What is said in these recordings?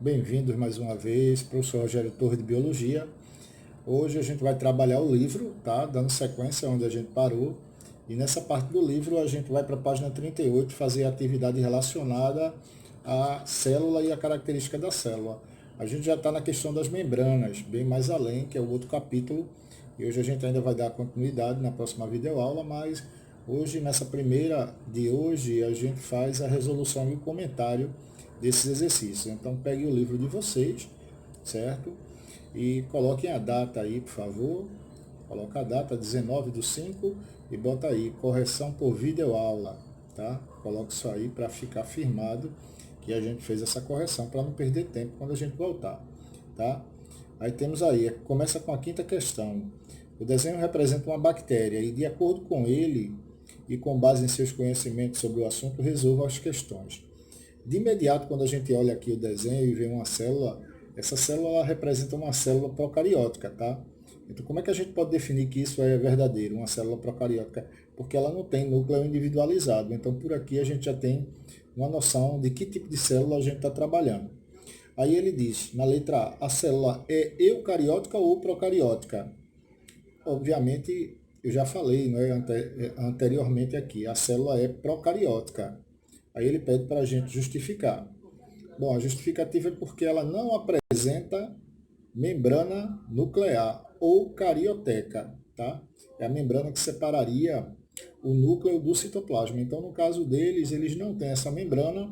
Bem-vindos mais uma vez, professor Rogério Torres de Biologia. Hoje a gente vai trabalhar o livro, tá? Dando sequência onde a gente parou. E nessa parte do livro a gente vai para a página 38 fazer a atividade relacionada à célula e a característica da célula. A gente já está na questão das membranas, bem mais além, que é o outro capítulo. E hoje a gente ainda vai dar continuidade na próxima videoaula, mas hoje, nessa primeira de hoje, a gente faz a resolução e o comentário desses exercícios. Então pegue o livro de vocês, certo? E coloquem a data aí, por favor. Coloca a data 19/5 e bota aí correção por videoaula, tá? Coloca isso aí para ficar firmado que a gente fez essa correção para não perder tempo quando a gente voltar, tá? Aí temos aí, começa com a quinta questão. O desenho representa uma bactéria e, de acordo com ele e com base em seus conhecimentos sobre o assunto, resolva as questões. De imediato, quando a gente olha aqui o desenho e vê uma célula, essa célula ela representa uma célula procariótica, tá? Então, como é que a gente pode definir que isso é verdadeiro, uma célula procariótica? Porque ela não tem núcleo individualizado. Então, por aqui a gente já tem uma noção de que tipo de célula a gente está trabalhando. Aí ele diz, na letra A célula é eucariótica ou procariótica? Obviamente, eu já falei, né, anteriormente aqui, a célula é procariótica. Aí ele pede para a gente justificar. Bom, a justificativa é porque ela não apresenta membrana nuclear ou carioteca, tá? É a membrana que separaria o núcleo do citoplasma. Então, no caso deles, eles não têm essa membrana,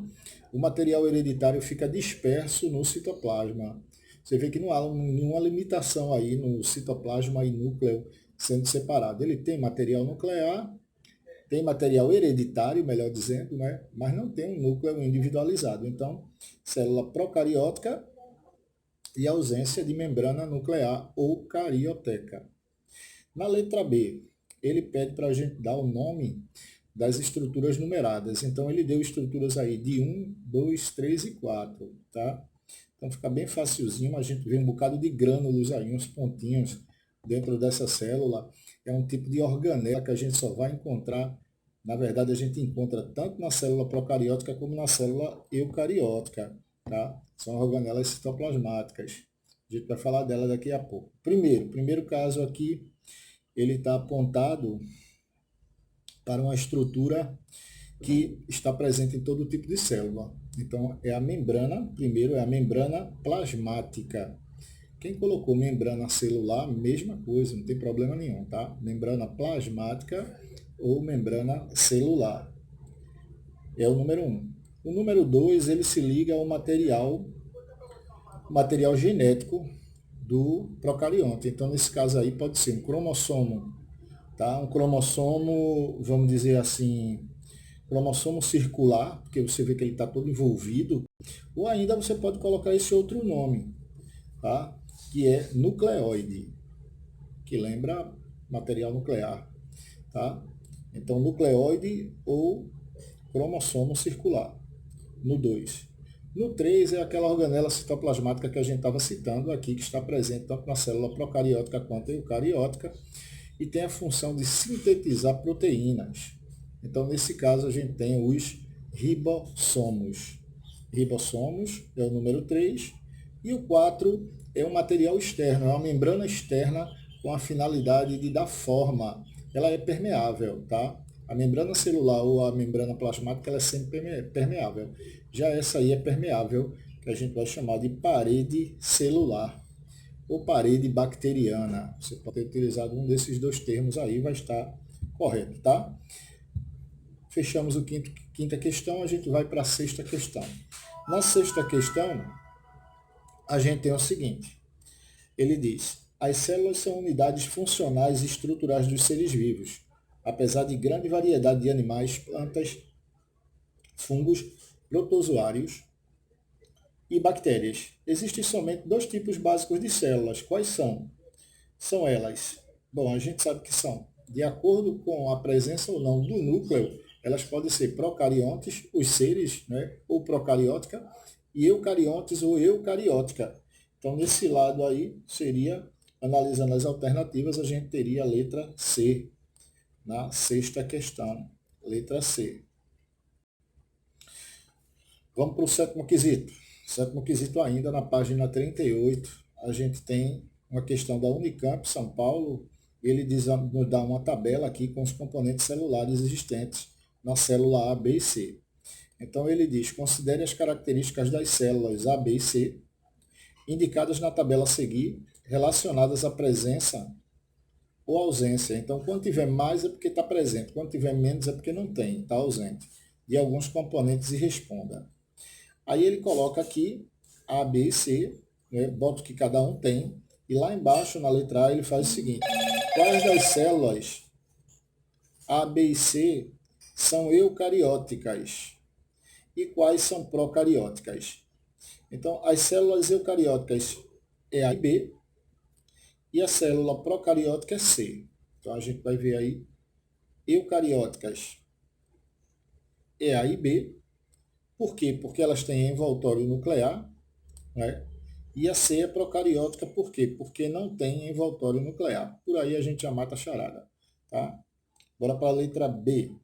o material hereditário fica disperso no citoplasma. Você vê que não há nenhuma limitação aí no citoplasma e núcleo sendo separado. Ele tem material nuclear, tem material hereditário, melhor dizendo, né? Mas não tem um núcleo individualizado. Então, célula procariótica e ausência de membrana nuclear ou carioteca. Na letra B, ele pede para a gente dar o nome das estruturas numeradas. Então, ele deu estruturas aí de 1, 2, 3 e 4, tá? Então, fica bem facilzinho, a gente vê um bocado de grânulos aí, uns pontinhos dentro dessa célula. É um tipo de organela que a gente só vai encontrar, na verdade, a gente encontra tanto na célula procariótica como na célula eucariótica, tá? São organelas citoplasmáticas. A gente vai falar dela daqui a pouco. Primeiro caso aqui, ele está apontado para uma estrutura que está presente em todo tipo de célula. Então, é a membrana, primeiro é a membrana plasmática. Quem colocou membrana celular, mesma coisa, não tem problema nenhum, tá? Membrana plasmática ou membrana celular. É o número 1. O número 2, ele se liga ao material genético do procarionte. Então, nesse caso aí, pode ser um cromossomo, tá? Um cromossomo, vamos dizer assim, cromossomo circular, porque você vê que ele está todo envolvido, ou ainda você pode colocar esse outro nome, tá? Que é nucleóide, que lembra material nuclear, tá? Então, nucleóide ou cromossomo circular, no 2. No 3 é aquela organela citoplasmática que a gente estava citando aqui, que está presente tanto na célula procariótica quanto eucariótica, e tem a função de sintetizar proteínas. Então, nesse caso, a gente tem os ribossomos. Ribossomos é o número 3. E o 4 é um material externo, é uma membrana externa com a finalidade de dar forma. Ela é permeável, tá? A membrana celular ou a membrana plasmática ela é sempre permeável. Já essa aí é permeável, que a gente vai chamar de parede celular ou parede bacteriana. Você pode ter utilizado um desses dois termos aí, vai estar correto, tá? Fechamos o quinta questão, a gente vai para a sexta questão. Na sexta questão, a gente tem o seguinte, ele diz, as células são unidades funcionais e estruturais dos seres vivos, apesar de grande variedade de animais, plantas, fungos, protozoários e bactérias. Existem somente dois tipos básicos de células. Quais são? São elas, bom, a gente sabe que são, de acordo com a presença ou não do núcleo, elas podem ser procariontes, os seres, né, ou procariótica, e eucariontes ou eucariótica. Então, nesse lado aí, seria, analisando as alternativas, a gente teria a letra C, na sexta questão, letra C. Vamos para o sétimo quesito. Sétimo quesito ainda, na página 38, a gente tem uma questão da Unicamp, São Paulo. Ele nos dá uma tabela aqui com os componentes celulares existentes na célula A, B e C. Então ele diz, considere as características das células A, B e C, indicadas na tabela a seguir, relacionadas à presença ou ausência. Então, quando tiver mais é porque está presente, quando tiver menos é porque não tem, está ausente, de alguns componentes e responda. Aí ele coloca aqui A, B e C, né, bota o que cada um tem, e lá embaixo, na letra A, ele faz o seguinte, quais das células A, B e C são eucarióticas e quais são procarióticas? Então, as células eucarióticas é A e B, e a célula procariótica é C. Então, a gente vai ver aí, eucarióticas é A e B. Por quê? Porque elas têm envoltório nuclear, né? E a C é procariótica, por quê? Porque não tem envoltório nuclear. Por aí a gente já mata a charada. Tá? Bora para a letra B.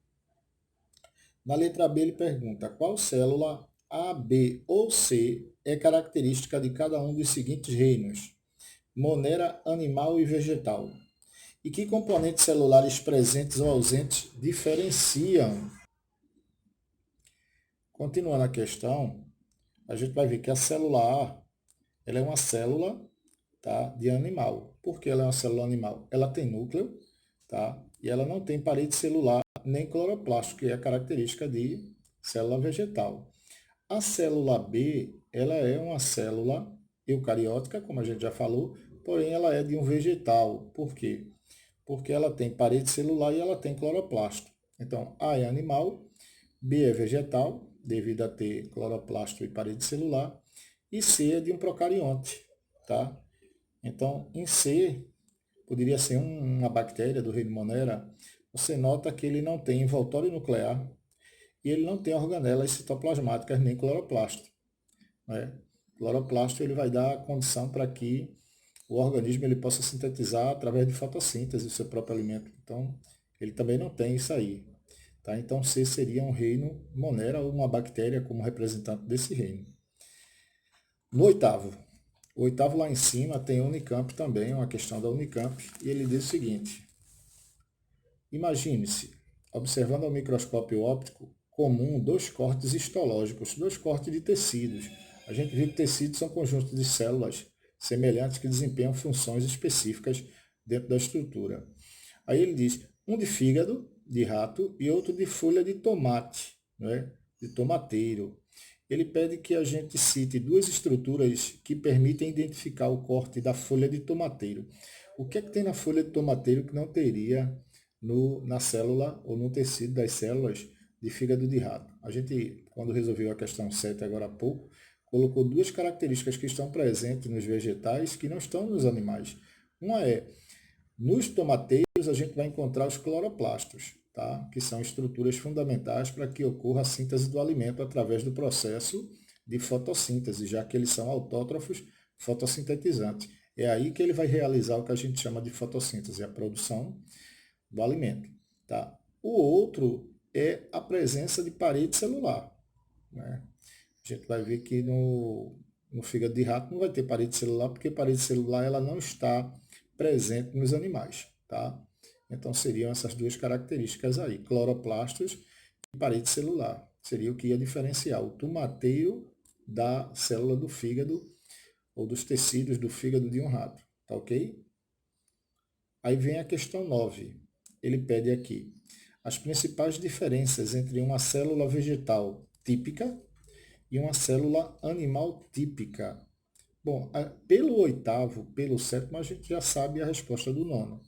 Na letra B ele pergunta, qual célula A, B ou C é característica de cada um dos seguintes reinos? Monera, animal e vegetal. E que componentes celulares presentes ou ausentes diferenciam? Continuando a questão, a gente vai ver que a célula A ela é uma célula, tá, de animal. Por que ela é uma célula animal? Ela tem núcleo, tá, e ela não tem parede celular nem cloroplasto, que é a característica de célula vegetal. A célula B, ela é uma célula eucariótica, como a gente já falou, porém ela é de um vegetal. Por quê? Porque ela tem parede celular e ela tem cloroplasto. Então, A é animal, B é vegetal, devido a ter cloroplasto e parede celular, e C é de um procarionte, tá? Então, em C, poderia ser uma bactéria do reino Monera, você nota que ele não tem envoltório nuclear e ele não tem organelas citoplasmáticas nem cloroplasto, né? Cloroplasto ele vai dar a condição para que o organismo ele possa sintetizar através de fotossíntese o seu próprio alimento. Então, ele também não tem isso aí. Tá? Então, C seria um reino Monera ou uma bactéria como representante desse reino. No oitavo, o oitavo lá em cima tem a Unicamp também, uma questão da Unicamp, e ele diz o seguinte, imagine-se, observando ao microscópio óptico comum dois cortes histológicos, dois cortes de tecidos. A gente viu que tecidos são conjuntos de células semelhantes que desempenham funções específicas dentro da estrutura. Aí ele diz, um de fígado, de rato, e outro de folha de tomate, né? De tomateiro. Ele pede que a gente cite duas estruturas que permitem identificar o corte da folha de tomateiro. O que é que tem na folha de tomateiro que não teria na célula ou no tecido das células de fígado de rato? A gente, quando resolveu a questão 7 agora há pouco, colocou duas características que estão presentes nos vegetais que não estão nos animais. Uma é, nos tomateiros a gente vai encontrar os cloroplastos, tá? Que são estruturas fundamentais para que ocorra a síntese do alimento através do processo de fotossíntese, já que eles são autótrofos fotossintetizantes. É aí que ele vai realizar o que a gente chama de fotossíntese, a produção do alimento. Tá? O outro é a presença de parede celular. Né? A gente vai ver que no fígado de rato não vai ter parede celular, porque parede celular ela não está presente nos animais. Tá? Então seriam essas duas características aí, cloroplastos e parede celular. Seria o que ia diferenciar o tomateiro da célula do fígado ou dos tecidos do fígado de um rato. Tá ok? Aí vem a questão 9. Ele pede aqui as principais diferenças entre uma célula vegetal típica e uma célula animal típica. Bom, pelo oitavo, pelo sétimo, a gente já sabe a resposta do nono.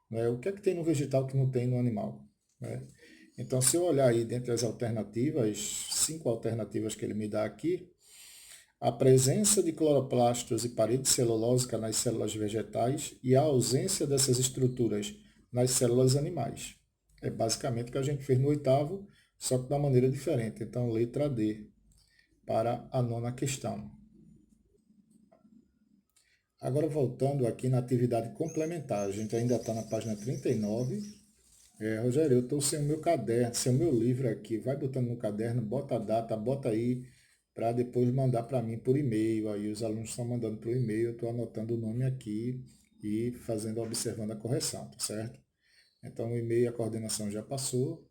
Né? O que é que tem no vegetal que não tem no animal? Né? Então, se eu olhar aí dentre as alternativas, 5 alternativas que ele me dá aqui, a presença de cloroplastos e parede celulósica nas células vegetais e a ausência dessas estruturas nas células animais. É basicamente o que a gente fez no oitavo, só que de uma maneira diferente. Então, letra D para a nona questão. Agora, voltando aqui na atividade complementar, a gente ainda está na página 39. Rogério, eu estou sem o meu caderno, sem o meu livro aqui. Vai botando no caderno, bota a data, bota aí para depois mandar para mim por e-mail. Aí os alunos estão mandando por e-mail, eu estou anotando o nome aqui e observando a correção, tá certo? Então o e-mail e a coordenação já passou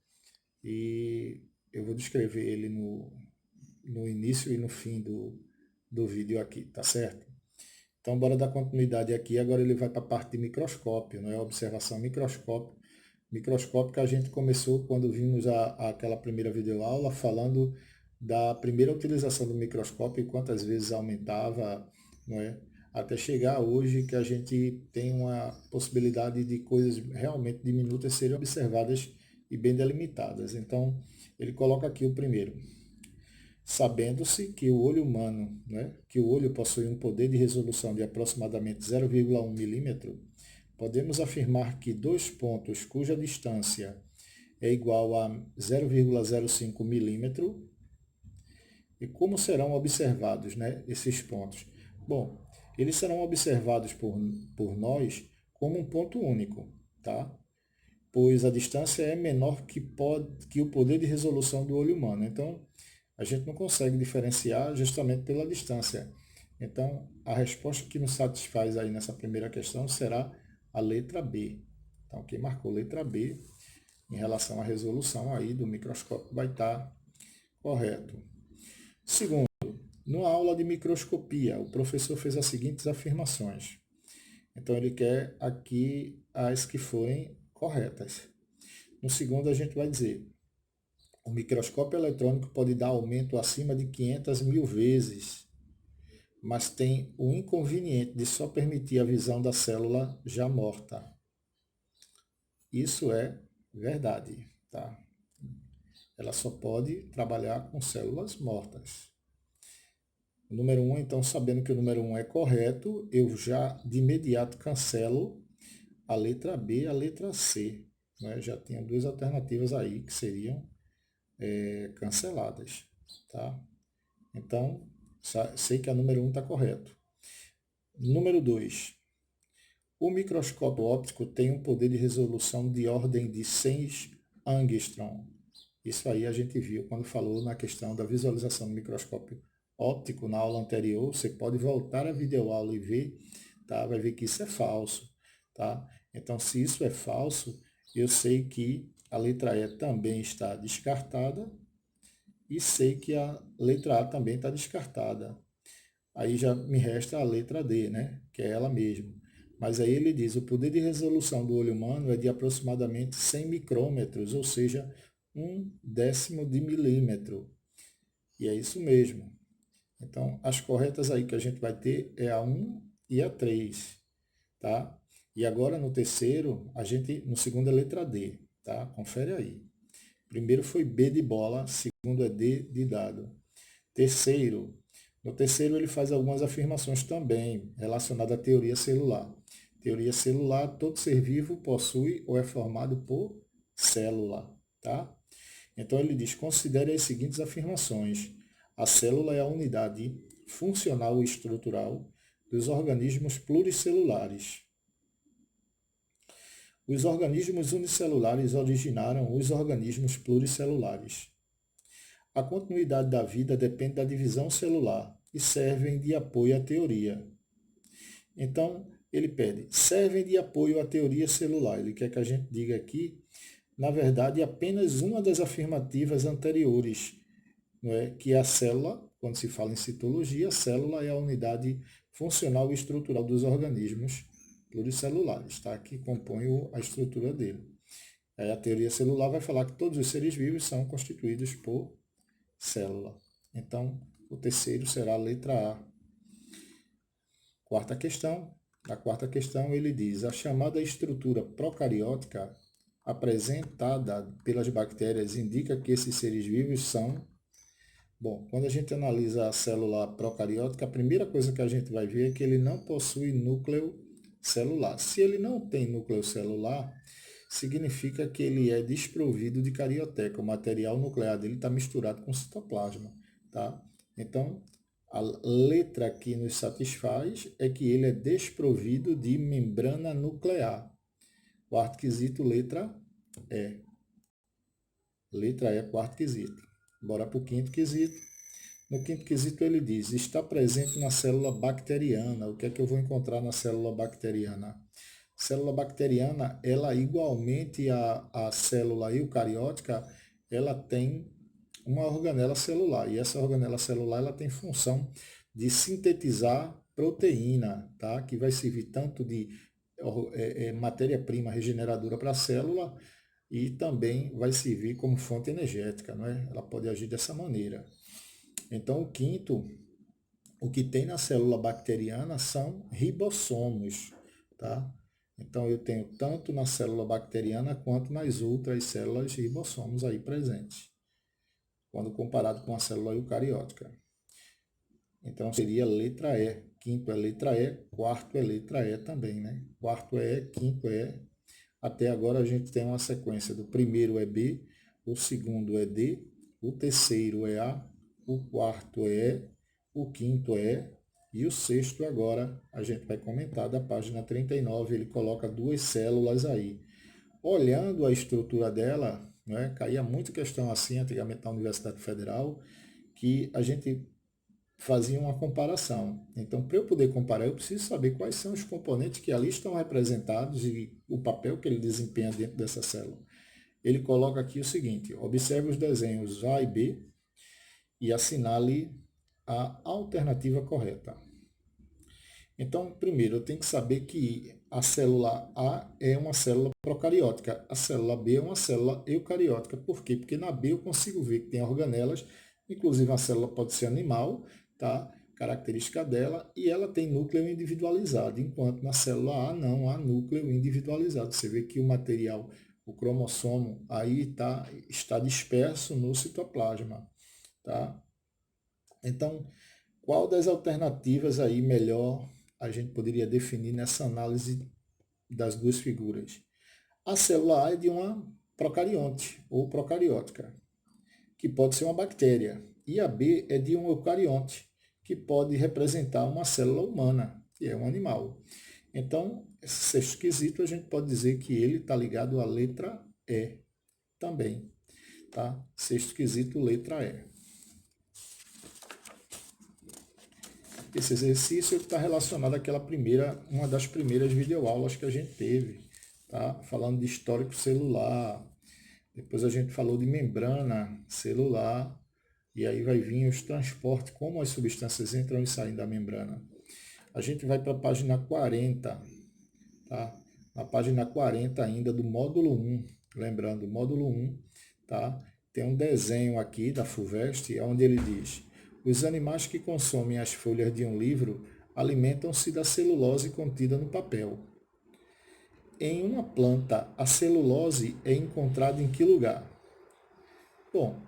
e eu vou descrever ele no início e no fim do vídeo aqui, tá certo? Então bora dar continuidade aqui, agora ele vai para a parte de microscópio, não é? Observação microscópica a gente começou quando vimos aquela primeira videoaula falando da primeira utilização do microscópio e quantas vezes aumentava, não é? Até chegar hoje que a gente tem uma possibilidade de coisas realmente diminutas serem observadas e bem delimitadas. Então, ele coloca aqui o primeiro. Sabendo-se que o olho humano, né, que o olho possui um poder de resolução de aproximadamente 0,1 milímetro, podemos afirmar que dois pontos cuja distância é igual a 0,05 milímetro. E como serão observados, né, esses pontos? Bom, eles serão observados por nós como um ponto único, tá? Pois a distância é menor que o poder de resolução do olho humano. Então, a gente não consegue diferenciar justamente pela distância. Então, a resposta que nos satisfaz aí nessa primeira questão será a letra B. Então, quem marcou letra B em relação à resolução aí do microscópio vai estar correto. Segundo, numa aula de microscopia, o professor fez as seguintes afirmações. Então, ele quer aqui as que forem corretas. No segundo, a gente vai dizer: o microscópio eletrônico pode dar aumento acima de 500 mil vezes, mas tem o inconveniente de só permitir a visão da célula já morta. Isso é verdade, tá? Ela só pode trabalhar com células mortas. O número 1, então, sabendo que o número 1 é correto, eu já de imediato cancelo a letra B e a letra C. Né? Já tinha duas alternativas aí que seriam canceladas. Tá? Então, sei que a número 1 está correto. Número 2. O microscópio óptico tem um poder de resolução de ordem de 100 angstrom. Isso aí a gente viu quando falou na questão da visualização do microscópio óptico na aula anterior. Você pode voltar a videoaula e ver, tá? Vai ver que isso é falso, tá? Então, se isso é falso, eu sei que a letra E também está descartada e sei que a letra A também está descartada. Aí já me resta a letra D, né? Que é ela mesma. Mas aí ele diz, o poder de resolução do olho humano é de aproximadamente 100 micrômetros, ou seja, 1/10 de milímetro. E é isso mesmo. Então, as corretas aí que a gente vai ter é a 1 e a 3, tá? E agora no terceiro, no segundo é letra D, tá? Confere aí. Primeiro foi B de bola, segundo é D de dado. No terceiro ele faz algumas afirmações também relacionadas à teoria celular. Teoria celular, todo ser vivo possui ou é formado por célula, tá? Então ele diz, considere as seguintes afirmações. A célula é a unidade funcional e estrutural dos organismos pluricelulares. Os organismos unicelulares originaram os organismos pluricelulares. A continuidade da vida depende da divisão celular e servem de apoio à teoria. Então, ele pede, servem de apoio à teoria celular. Ele quer que a gente diga aqui, na verdade, apenas uma das afirmativas anteriores, não é? Que é a célula, quando se fala em citologia, a célula é a unidade funcional e estrutural dos organismos pluricelulares, tá? Que compõem a estrutura dele. Aí a teoria celular vai falar que todos os seres vivos são constituídos por célula. Então, o terceiro será a letra A. Quarta questão. Na quarta questão, ele diz, a chamada estrutura procariótica apresentada pelas bactérias indica que esses seres vivos são... Bom, quando a gente analisa a célula procariótica, a primeira coisa que a gente vai ver é que ele não possui núcleo celular. Se ele não tem núcleo celular, significa que ele é desprovido de carioteca. O material nuclear dele está misturado com citoplasma, tá? Então, a letra que nos satisfaz é que ele é desprovido de membrana nuclear. Quarto quesito, letra E. Letra E, quarto quesito. Bora para o quinto quesito. No quinto quesito ele diz, está presente na célula bacteriana. O que é que eu vou encontrar na célula bacteriana? Célula bacteriana, ela igualmente à célula eucariótica, ela tem uma organela celular. E essa organela celular, ela tem função de sintetizar proteína, tá? Que vai servir tanto de matéria-prima regeneradora para a célula e também vai servir como fonte energética, não é? Ela pode agir dessa maneira. Então, o quinto, o que tem na célula bacteriana são ribossomos, tá? Então, eu tenho tanto na célula bacteriana quanto nas outras células ribossomos aí presentes, quando comparado com a célula eucariótica. Então, seria letra E. Quinto é letra E, quarto é letra E também, né? Quarto é E, quinto é E. Até agora a gente tem uma sequência do primeiro é B, o segundo é D, o terceiro é A, o quarto é E, o quinto é E, e o sexto agora a gente vai comentar da página 39, ele coloca duas células aí. Olhando a estrutura dela, né, caía muita questão assim antigamente na Universidade Federal, que a gente fazia uma comparação. Então, para eu poder comparar, eu preciso saber quais são os componentes que ali estão representados e o papel que ele desempenha dentro dessa célula. Ele coloca aqui o seguinte, observe os desenhos A e B e assinale a alternativa correta. Então, primeiro, eu tenho que saber que a célula A é uma célula procariótica, a célula B é uma célula eucariótica. Por quê? Porque na B eu consigo ver que tem organelas, inclusive a célula pode ser animal, tá? Característica dela, e ela tem núcleo individualizado, enquanto na célula A não há núcleo individualizado. Você vê que o material, o cromossomo, aí está disperso no citoplasma, tá? Então, qual das alternativas aí melhor a gente poderia definir nessa análise das duas figuras? A célula A é de uma procarionte ou procariótica, que pode ser uma bactéria, e a B é de um eucarionte, que pode representar uma célula humana, que é um animal. Então, esse sexto quesito a gente pode dizer que ele está ligado à letra E também, tá? Sexto quesito, letra E. Esse exercício está relacionado àquela uma das primeiras videoaulas que a gente teve, tá? Falando de histórico celular, depois a gente falou de membrana celular, e aí vai vir os transportes, como as substâncias entram e saem da membrana. A gente vai para a página 40, tá? Na página 40 ainda do módulo 1, lembrando, módulo 1, tá? Tem um desenho aqui da FUVEST, onde ele diz: os animais que consomem as folhas de um livro alimentam-se da celulose contida no papel. Em uma planta, a celulose é encontrada em que lugar? Bom,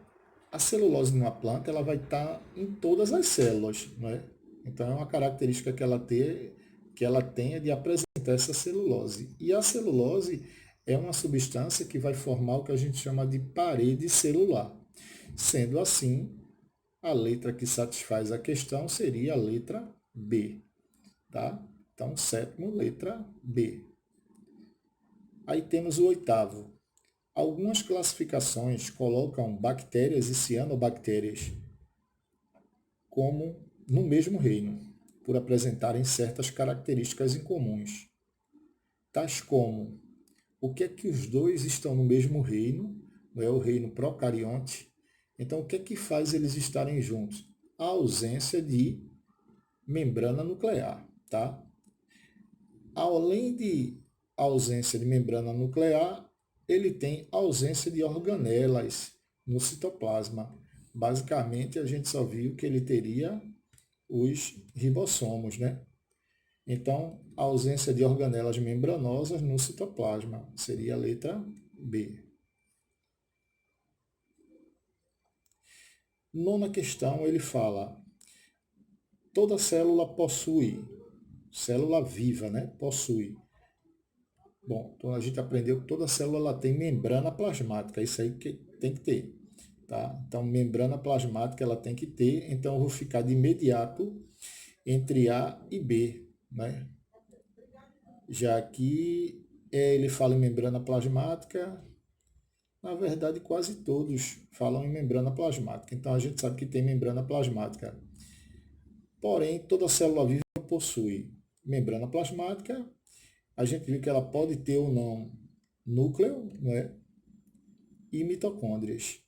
a celulose numa planta ela vai estar em todas as células, não é? Então é uma característica que ela tenha de apresentar essa celulose. E a celulose é uma substância que vai formar o que a gente chama de parede celular. Sendo assim, a letra que satisfaz a questão seria a letra B, tá? Então, sétimo, letra B. Aí temos o oitavo. Algumas classificações colocam bactérias e cianobactérias como no mesmo reino, por apresentarem certas características incomuns, tais como o que é que os dois estão no mesmo reino, não é o reino procarionte. Então, o que é que faz eles estarem juntos? A ausência de membrana nuclear, tá? Além de ausência de membrana nuclear, ele tem ausência de organelas no citoplasma. Basicamente, a gente só viu que ele teria os ribossomos, né? Então, a ausência de organelas membranosas no citoplasma seria a letra B. Nona questão, ele fala: toda célula possui, célula viva, né? Possui. Bom, então a gente aprendeu que toda célula ela tem membrana plasmática, isso aí que tem que ter, tá? Então, membrana plasmática ela tem que ter, então eu vou ficar de imediato entre A e B, né? Já que ele fala em membrana plasmática, Na verdade, quase todos falam em membrana plasmática. Então, a gente sabe que tem membrana plasmática. Porém, toda célula viva possui membrana plasmática. A gente viu que ela pode ter ou não núcleo, né? E mitocôndrias.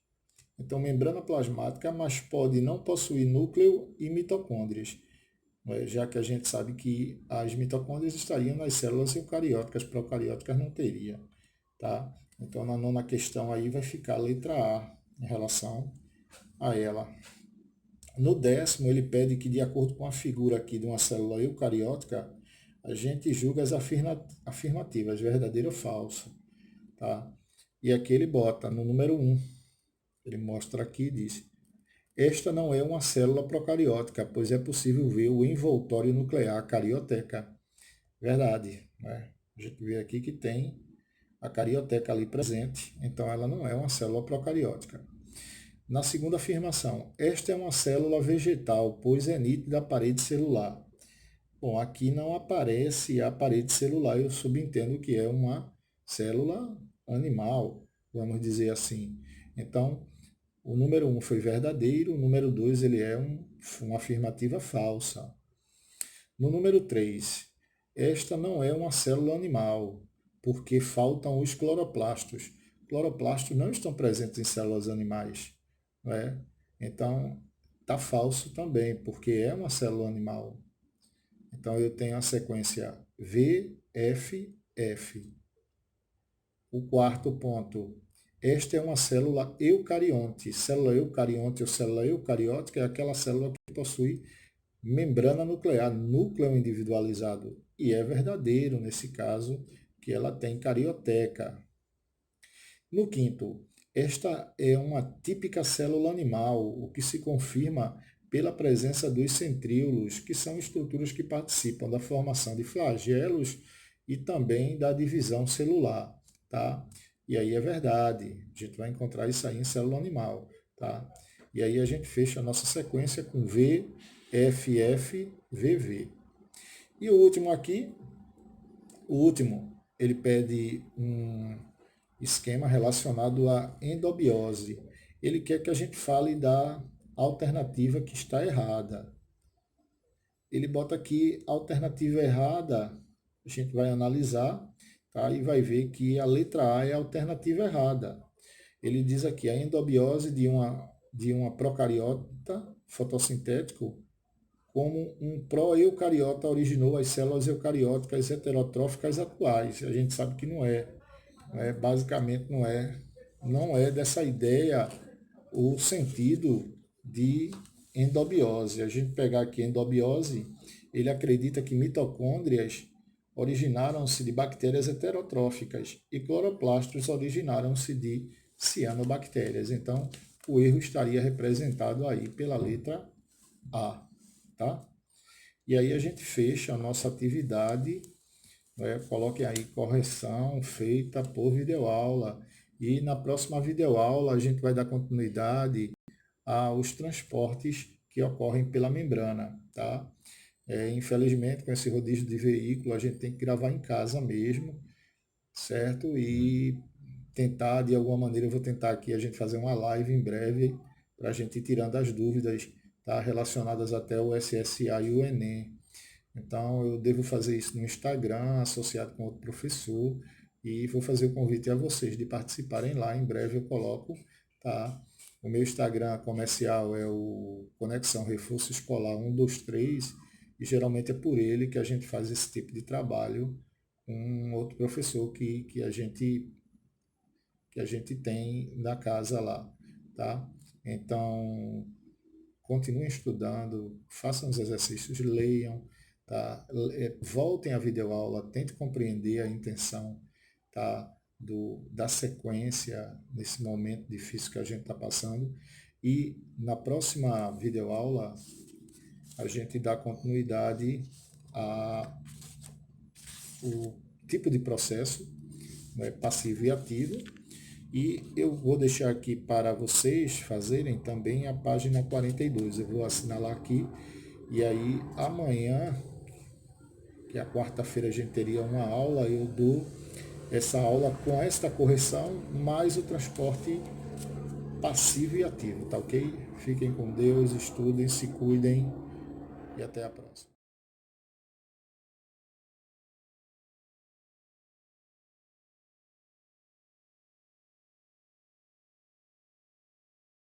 Então, membrana plasmática, mas pode não possuir núcleo e mitocôndrias, né? Já que a gente sabe que as mitocôndrias estariam nas células eucarióticas, procarióticas não teria, tá? Então, na nona questão aí vai ficar a letra A em relação a ela. No décimo, ele pede que, de acordo com a figura aqui de uma célula eucariótica, a gente julga as afirmativas, verdadeiro ou falso, tá? E aqui ele bota no número 1, ele mostra aqui e diz: esta não é uma célula procariótica, pois é possível ver o envoltório nuclear carioteca. Verdade, né? A gente vê aqui que tem a carioteca ali presente, então ela não é uma célula procariótica. Na segunda afirmação, esta é uma célula vegetal, pois é nítida a parede celular. Bom, aqui não aparece a parede celular, eu subentendo que é uma célula animal, vamos dizer assim. Então, o número 1 foi verdadeiro, o número 2 ele é uma afirmativa falsa. No número 3, esta não é uma célula animal, porque faltam os cloroplastos. Cloroplastos não estão presentes em células animais, não é? Então, está falso também, porque é uma célula animal. Então, eu tenho a sequência V, F, F. O quarto ponto. Esta é uma célula eucarionte. Célula eucarionte ou célula eucariótica é aquela célula que possui membrana nuclear, núcleo individualizado. E é verdadeiro, nesse caso, que ela tem carioteca. No quinto, esta é uma típica célula animal, o que se confirma pela presença dos centríolos, que são estruturas que participam da formação de flagelos e também da divisão celular, tá? E aí é verdade, a gente vai encontrar isso aí em célula animal, tá? E aí a gente fecha a nossa sequência com V, F, F, V, V. E o último aqui, ele pede um esquema relacionado à endobiose. Ele quer que a gente fale da alternativa que está errada. Ele bota aqui a alternativa errada, a gente vai analisar, tá? E vai ver que a letra A é a alternativa errada. Ele diz aqui a endobiose de uma procariota fotossintético como um proeucariota originou as células eucarióticas heterotróficas atuais. A gente sabe que não é, né? Basicamente não é dessa ideia o sentido de endobiose. A gente pegar aqui endobiose, ele acredita que mitocôndrias originaram-se de bactérias heterotróficas e cloroplastos originaram-se de cianobactérias. Então, o erro estaria representado aí pela letra A, tá? E aí a gente fecha a nossa atividade, né? Coloquem aí correção feita por videoaula. E na próxima videoaula a gente vai dar continuidade aos transportes que ocorrem pela membrana, tá? Infelizmente, com esse rodízio de veículo, a gente tem que gravar em casa mesmo, certo? E tentar, de alguma maneira, eu vou tentar aqui a gente fazer uma live em breve para a gente ir tirando as dúvidas, tá? Relacionadas até o SSA e o Enem. Então, eu devo fazer isso no Instagram, associado com outro professor, e vou fazer o convite a vocês de participarem lá. Em breve eu coloco, tá? O meu Instagram comercial é o Conexão Reforço Escolar 123, e geralmente é por ele que a gente faz esse tipo de trabalho com um outro professor que a gente tem na casa lá, tá? Então, continuem estudando, façam os exercícios, leiam, tá? Voltem à videoaula, tentem compreender a intenção, tá? Da sequência nesse momento difícil que a gente está passando. E na próxima videoaula a gente dá continuidade a o tipo de processo, né, passivo e ativo. E eu vou deixar aqui para vocês fazerem também a página 42. Eu vou assinalar aqui. E aí amanhã, que é a quarta-feira, a gente teria uma aula, eu dou essa aula com esta correção, mais o transporte passivo e ativo, tá ok? Fiquem com Deus, estudem, se cuidem e até a próxima.